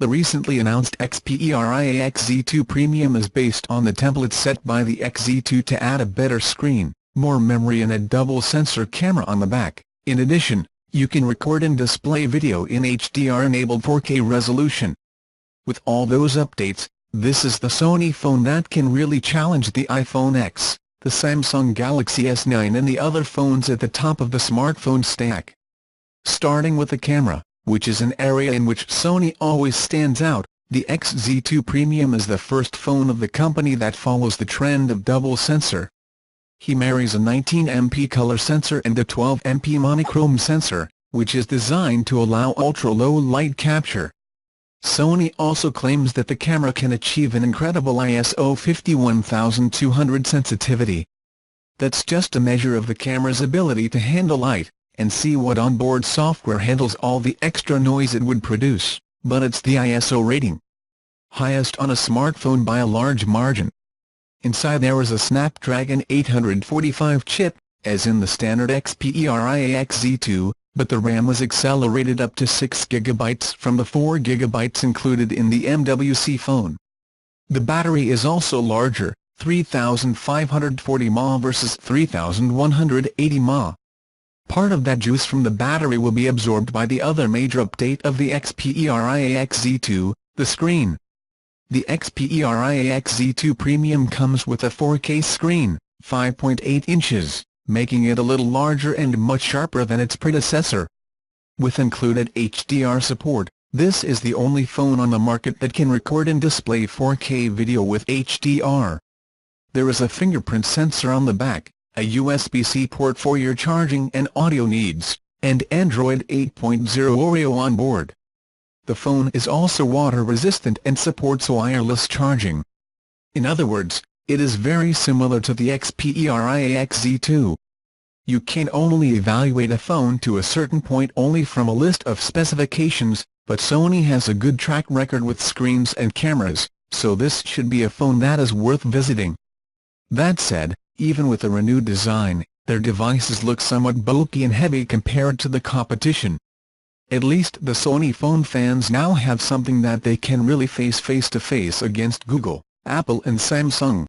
The recently announced Xperia XZ2 Premium is based on the template set by the XZ2 to add a better screen, more memory and a double-sensor camera on the back. In addition, you can record and display video in HDR-enabled 4K resolution. With all those updates, this is the Sony phone that can really challenge the iPhone X, the Samsung Galaxy S9 and the other phones at the top of the smartphone stack. Starting with the camera, which is an area in which Sony always stands out, the XZ2 Premium is the first phone of the company that follows the trend of double-sensor. He marries a 19MP color sensor and a 12MP monochrome sensor, which is designed to allow ultra-low light capture. Sony also claims that the camera can achieve an incredible ISO 51200 sensitivity. That's just a measure of the camera's ability to handle light, and see what onboard software handles all the extra noise it would produce, but it's the ISO rating. Highest on a smartphone by a large margin. Inside there is a Snapdragon 845 chip, as in the standard Xperia XZ2, but the RAM was accelerated up to 6 GB from the 4 GB included in the MWC phone. The battery is also larger, 3,540 mAh versus 3,180 mAh. Part of that juice from the battery will be absorbed by the other major update of the Xperia XZ2, the screen. The Xperia XZ2 Premium comes with a 4K screen, 5.8 inches, making it a little larger and much sharper than its predecessor. With included HDR support, this is the only phone on the market that can record and display 4K video with HDR. There is a fingerprint sensor on the back, a USB-C port for your charging and audio needs, and Android 8.0 Oreo on board. The phone is also water-resistant and supports wireless charging. In other words, it is very similar to the Xperia XZ2. You can only evaluate a phone to a certain point only from a list of specifications, but Sony has a good track record with screens and cameras, so this should be a phone that is worth visiting. That said, even with a renewed design, their devices look somewhat bulky and heavy compared to the competition. At least the Sony phone fans now have something that they can really face face-to-face against Google, Apple and Samsung.